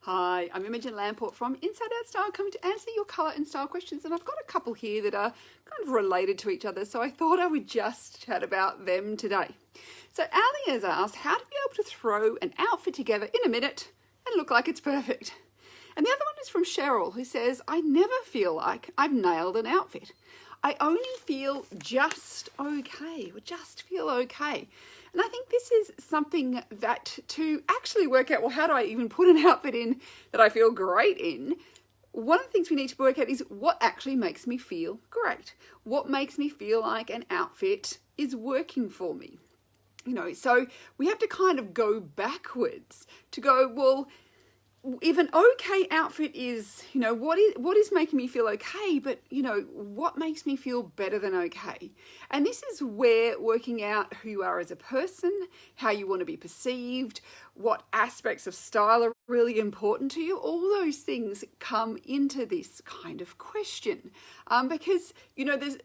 Hi, I'm Imogen Lamport from Inside Out Style, coming to answer your colour and style questions, and I've got a couple here that are kind of related to each other, so I thought I would just chat about them today. So Ali has asked how to be able to throw an outfit together in a minute and look like it's perfect. And the other one is from Cheryl, who says, I never feel like I've nailed an outfit. I only feel just okay, or just feel okay. And I think this is something that to actually work out, well, how do I even put an outfit in that I feel great in? One of the things we need to work out is what actually makes me feel great. What makes me feel like an outfit is working for me. So we have to kind of go backwards to go, well, if an okay outfit is, what is making me feel okay, but, what makes me feel better than okay? And this is where working out who you are as a person, how you want to be perceived, what aspects of style are really important to you, all those things come into this kind of question. Because, there's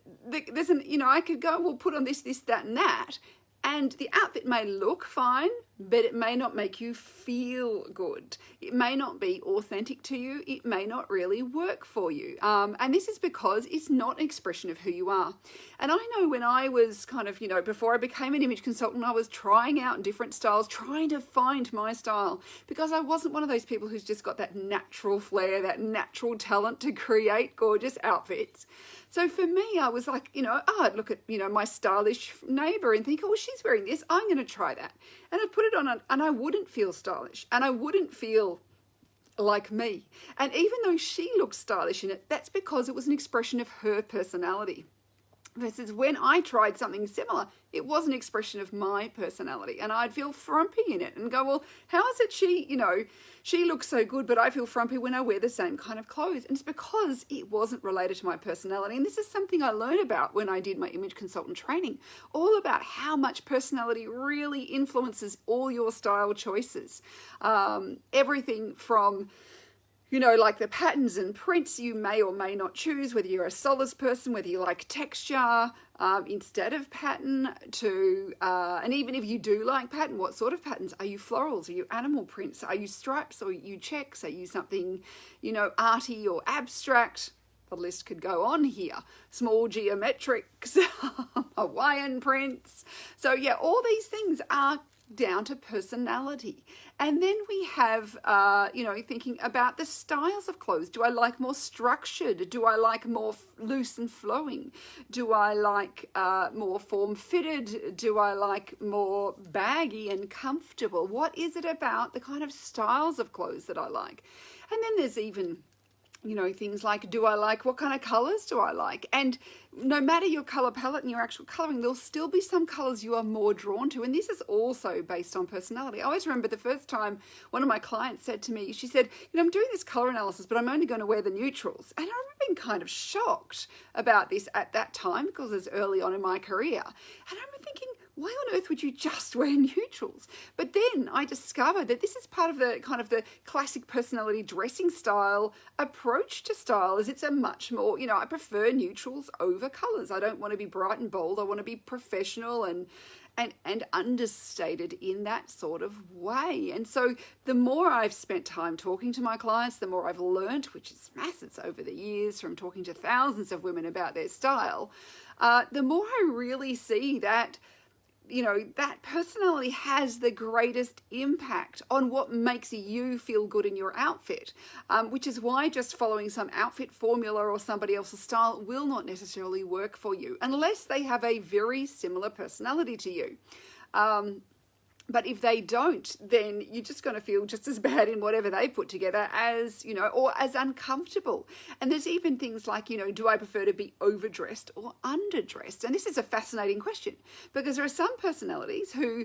I could go, well, put on this, that, and that. And the outfit may look fine, but it may not make you feel good. It may not be authentic to you. It may not really work for you. And this is because it's not an expression of who you are. And I know when I was kind of, before I became an image consultant, I was trying out different styles, trying to find my style, because I wasn't one of those people who's just got that natural flair, that natural talent to create gorgeous outfits. So for me, I was like, I'd look at, my stylish neighbour and think, oh, well, she's wearing this. I'm going to try that. And I'd put it on and I wouldn't feel stylish and I wouldn't feel like me. And even though she looked stylish in it, that's because it was an expression of her personality. Versus when I tried something similar, it was an expression of my personality and I'd feel frumpy in it and go, well, how is it she looks so good, but I feel frumpy when I wear the same kind of clothes? And it's because it wasn't related to my personality. And this is something I learned about when I did my image consultant training, all about how much personality really influences all your style choices. Everything from like the patterns and prints you may or may not choose, whether you're a solids person, whether you like texture instead of pattern, to and even if you do like pattern, what sort of patterns? Are you florals? Are you animal prints? Are you stripes? Or are you checks? Are you something, arty or abstract? The list could go on here. Small geometrics, Hawaiian prints. So yeah, all these things are down to personality. And then we have, thinking about the styles of clothes. Do I like more structured? Do I like more loose and flowing? Do I like more form-fitted? Do I like more baggy and comfortable? What is it about the kind of styles of clothes that I like? And then there's even things like, do I like, what kind of colors do I like? And no matter your color palette and your actual coloring, there'll still be some colors you are more drawn to. And this is also based on personality. I always remember the first time one of my clients said to me, she said, I'm doing this color analysis, but I'm only going to wear the neutrals. And I remember being kind of shocked about this at that time because it was early on in my career. And I remember thinking, why on earth would you just wear neutrals? But then I discovered that this is part of the kind of the classic personality dressing style approach to style, is it's a much more, I prefer neutrals over colors. I don't want to be bright and bold. I want to be professional and understated in that sort of way. And so the more I've spent time talking to my clients, the more I've learned, which is massive over the years from talking to thousands of women about their style, the more I really see that that personality has the greatest impact on what makes you feel good in your outfit, which is why just following some outfit formula or somebody else's style will not necessarily work for you unless they have a very similar personality to you. But if they don't, then you're just going to feel just as bad in whatever they put together as, or as uncomfortable. And there's even things like, do I prefer to be overdressed or underdressed? And this is a fascinating question because there are some personalities who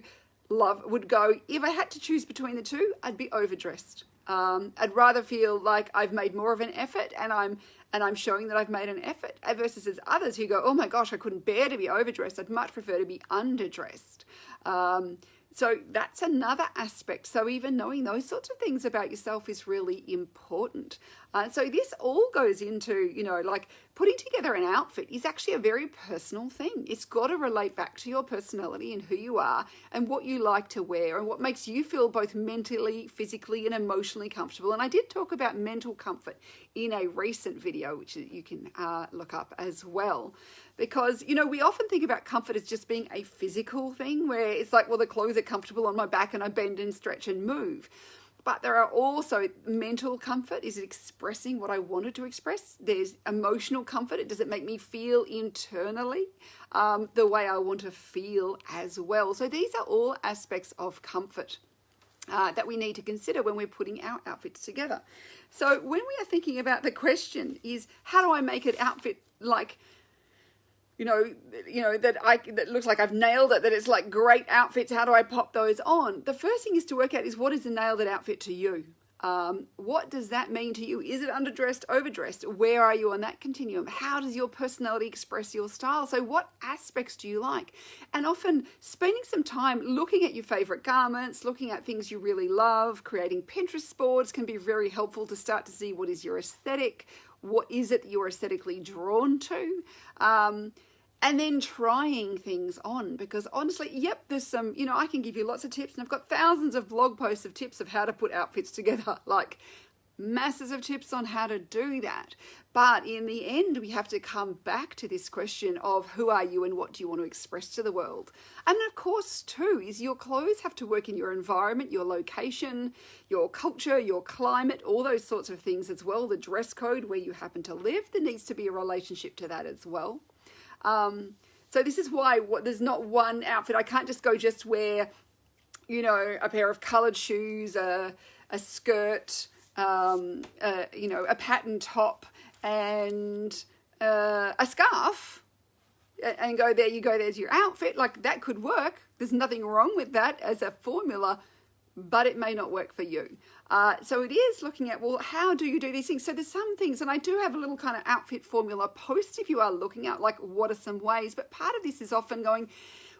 would go, if I had to choose between the two, I'd be overdressed. I'd rather feel like I've made more of an effort and I'm showing that I've made an effort, versus there's others who go, oh my gosh, I couldn't bear to be overdressed. I'd much prefer to be underdressed. So that's another aspect. So even knowing those sorts of things about yourself is really important. So this all goes into, like putting together an outfit is actually a very personal thing. It's got to relate back to your personality and who you are and what you like to wear and what makes you feel both mentally, physically, and emotionally comfortable. And I did talk about mental comfort in a recent video, which you can look up as well. Because, you know, we often think about comfort as just being a physical thing where it's like, well, the clothes are comfortable on my back and I bend and stretch and move. But there are also mental comfort. Is it expressing what I wanted to express? There's emotional comfort. Does it make me feel internally the way I want to feel as well? So these are all aspects of comfort that we need to consider when we're putting our outfits together. So when we are thinking about the question is, how do I make an outfit like, that looks like I've nailed it, that it's like great outfits, how do I pop those on? The first thing is to work out is, what is the nailed it outfit to you? What does that mean to you? Is it underdressed, overdressed? Where are you on that continuum? How does your personality express your style? So what aspects do you like? And often spending some time looking at your favorite garments, looking at things you really love, creating Pinterest boards can be very helpful to start to see what is your aesthetic, what is it that you're aesthetically drawn to? And then trying things on, because honestly, yep, there's some, I can give you lots of tips, and I've got thousands of blog posts of tips of how to put outfits together, like masses of tips on how to do that. But in the end, we have to come back to this question of who are you and what do you want to express to the world? And of course, too, is your clothes have to work in your environment, your location, your culture, your climate, all those sorts of things as well. The dress code, where you happen to live, there needs to be a relationship to that as well. So this is why there's not one outfit. I can't just wear, a pair of coloured shoes, a skirt, a pattern top and a scarf and go, there you go, there's your outfit. Like, that could work. There's nothing wrong with that as a formula, but it may not work for you. So it is looking at, well, how do you do these things? So there's some things, and I do have a little kind of outfit formula post if you are looking at, like, what are some ways? But part of this is often going,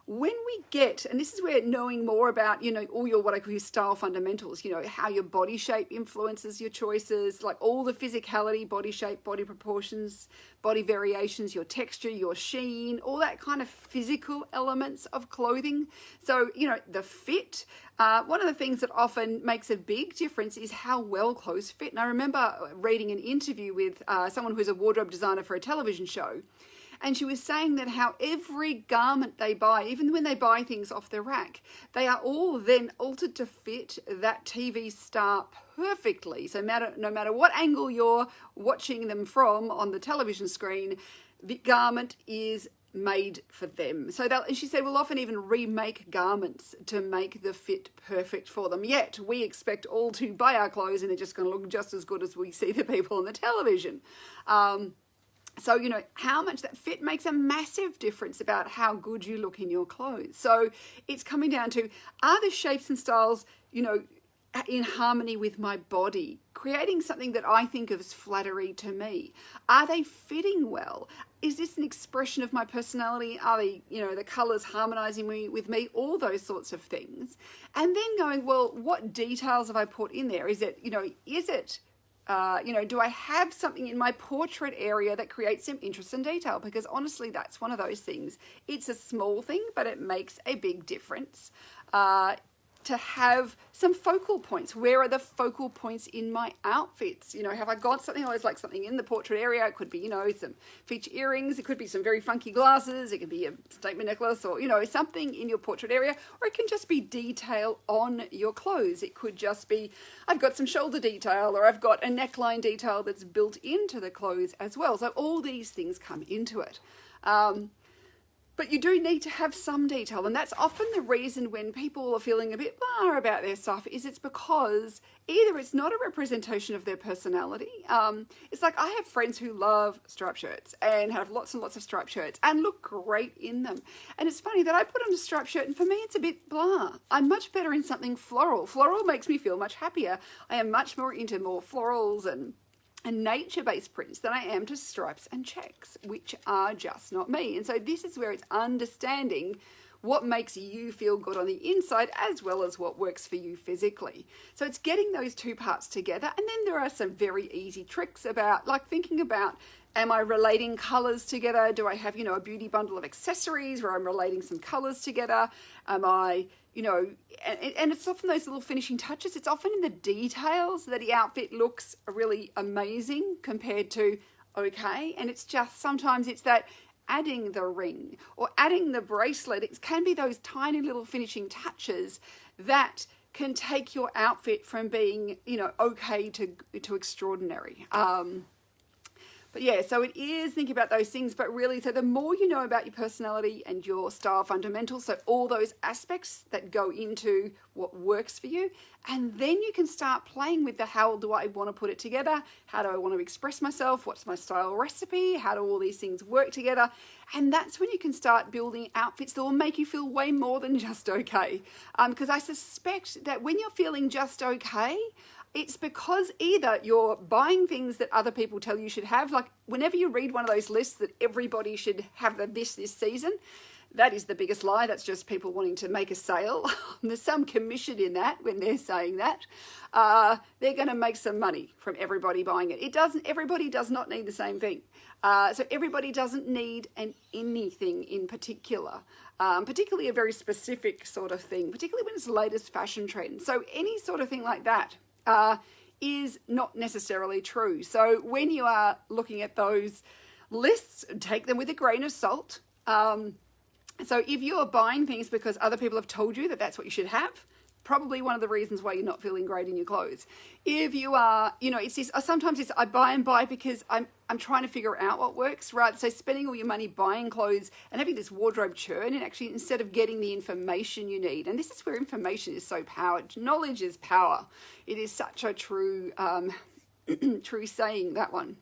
when we get, and this is where knowing more about, all your, what I call your style fundamentals, how your body shape influences your choices, like all the physicality, body shape, body proportions, body variations, your texture, your sheen, all that kind of physical elements of clothing. So, the fit, one of the things that often makes a big difference is how well clothes fit. And I remember reading an interview with someone who's a wardrobe designer for a television show. And she was saying that how every garment they buy, even when they buy things off the rack, they are all then altered to fit that TV star perfectly. So no matter what angle you're watching them from on the television screen, the garment is made for them. So and she said we'll often even remake garments to make the fit perfect for them. Yet we expect all to buy our clothes and they're just going to look just as good as we see the people on the television. So, how much that fit makes a massive difference about how good you look in your clothes. So it's coming down to, are the shapes and styles, in harmony with my body, creating something that I think of as flattery to me? Are they fitting well? Is this an expression of my personality? Are they, the colours harmonizing with me? All those sorts of things. And then going, well, what details have I put in there? Is it, do I have something in my portrait area that creates some interest and detail? Because honestly, that's one of those things. It's a small thing, but it makes a big difference. To have some focal points. Where are the focal points in my outfits? Have I got something? I always like something in the portrait area. It could be, some feature earrings. It could be some very funky glasses. It could be a statement necklace or, something in your portrait area. Or it can just be detail on your clothes. It could just be, I've got some shoulder detail or I've got a neckline detail that's built into the clothes as well. So all these things come into it. But you do need to have some detail, and that's often the reason when people are feeling a bit blah about their stuff is it's because either it's not a representation of their personality. It's like I have friends who love striped shirts and have lots and lots of striped shirts and look great in them. And it's funny that I put on a striped shirt and for me it's a bit blah. I'm much better in something floral. Floral makes me feel much happier. I am much more into more florals and nature-based prints than I am to stripes and checks, which are just not me. And so this is where it's understanding what makes you feel good on the inside as well as what works for you physically. So it's getting those two parts together. And then there are some very easy tricks about like thinking about, am I relating colors together? Do I have, a beauty bundle of accessories where I'm relating some colors together? Am I, and it's often those little finishing touches. It's often in the details that the outfit looks really amazing compared to okay. And it's just, sometimes it's that adding the ring or adding the bracelet. It can be those tiny little finishing touches that can take your outfit from being, okay to extraordinary. But yeah, so it is thinking about those things, but really, so the more you know about your personality and your style fundamentals, so all those aspects that go into what works for you, and then you can start playing with the how do I want to put it together? How do I want to express myself? What's my style recipe? How do all these things work together? And that's when you can start building outfits that will make you feel way more than just okay. Because I suspect that when you're feeling just okay, it's because either you're buying things that other people tell you should have, like whenever you read one of those lists that everybody should have this season, that is the biggest lie. That's just people wanting to make a sale. There's some commission in that when they're saying that. They're going to make some money from everybody buying it. Everybody does not need the same thing. So everybody doesn't need anything in particular, particularly a very specific sort of thing, particularly when it's the latest fashion trend. So any sort of thing like that is not necessarily true. So when you are looking at those lists, take them with a grain of salt. So if you're buying things because other people have told you that that's what you should have, probably one of the reasons why you're not feeling great in your clothes. If you are, it's this, sometimes it's I buy and buy because I'm trying to figure out what works, right? So spending all your money buying clothes and having this wardrobe churn, and actually instead of getting the information you need, and this is where information is so powered. Knowledge is power. It is such a true, true saying, that one.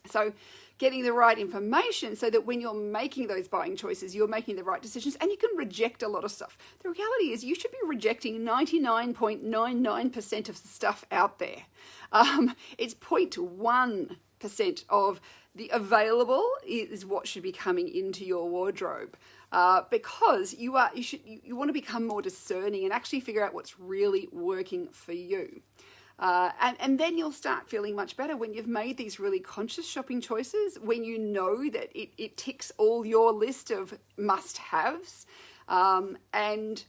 So getting the right information so that when you're making those buying choices, you're making the right decisions, and you can reject a lot of stuff. The reality is you should be rejecting 99.99% of the stuff out there. It's 0.1% of the available is what should be coming into your wardrobe. Because you want to become more discerning and actually figure out what's really working for you. And then you'll start feeling much better when you've made these really conscious shopping choices, when you know that it ticks all your list of must-haves, and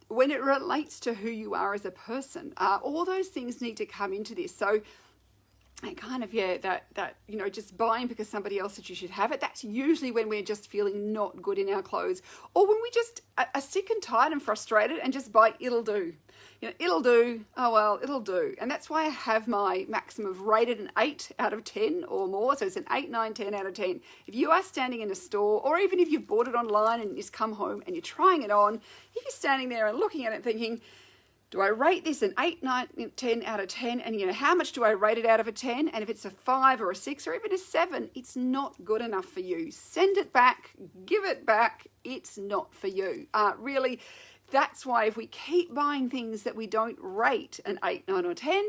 when it relates to who you are as a person. All those things need to come into this. So kind of, just buying because somebody else said you should have it, that's usually when we're just feeling not good in our clothes, or when we just are sick and tired and frustrated and just buy it'll do. It'll do, oh well, it'll do. And that's why I have my maximum of rated an 8 out of 10 or more. So it's an 8, 9, 10 out of 10. If you are standing in a store, or even if you've bought it online and you just come home and you're trying it on, if you're standing there and looking at it thinking, do I rate this an 8, 9, 10 out of 10? And how much do I rate it out of a 10? And if it's a 5 or a 6 or even a 7, it's not good enough for you. Send it back, give it back. It's not for you. Really, that's why if we keep buying things that we don't rate an 8, 9 or 10,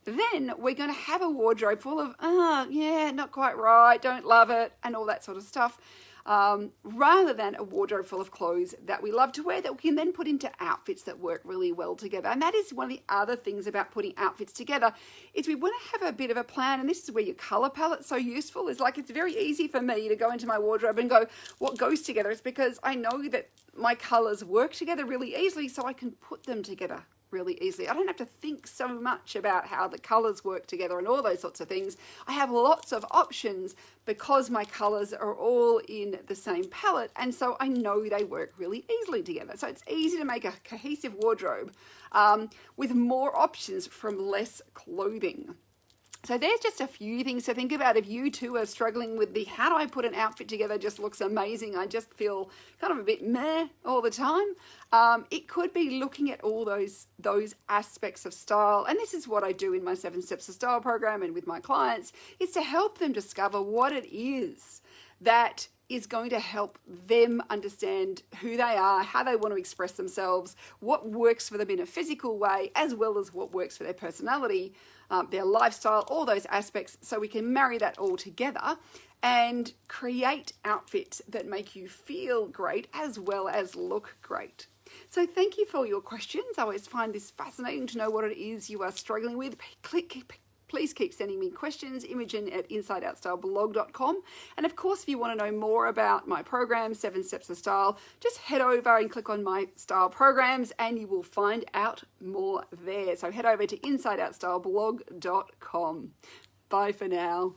then we're going to have a wardrobe full of, not quite right, don't love it, and all that sort of stuff. Rather than a wardrobe full of clothes that we love to wear that we can then put into outfits that work really well together. And that is one of the other things about putting outfits together, is we want to have a bit of a plan. And this is where your color palette's so useful. It's very easy for me to go into my wardrobe and go, what goes together? It's because I know that my colors work together really easily, so I can put them together really easily. I don't have to think so much about how the colors work together and all those sorts of things. I have lots of options because my colors are all in the same palette, and so I know they work really easily together. So it's easy to make a cohesive wardrobe with more options from less clothing. So there's just a few things to think about if you too are struggling with the how do I put an outfit together just looks amazing, I just feel kind of a bit meh all the time. It could be looking at all those aspects of style, and this is what I do in my 7 Steps to Style program and with my clients, is to help them discover what it is that is going to help them understand who they are, how they want to express themselves, what works for them in a physical way, as well as what works for their personality, their lifestyle, all those aspects, so we can marry that all together and create outfits that make you feel great as well as look great. So thank you for your questions. I always find this fascinating to know what it is you are struggling with. Please keep sending me questions, Imogen at InsideOutStyleBlog.com. And of course, if you want to know more about my program, 7 Steps of Style, just head over and click on my style programs and you will find out more there. So head over to InsideOutStyleBlog.com. Bye for now.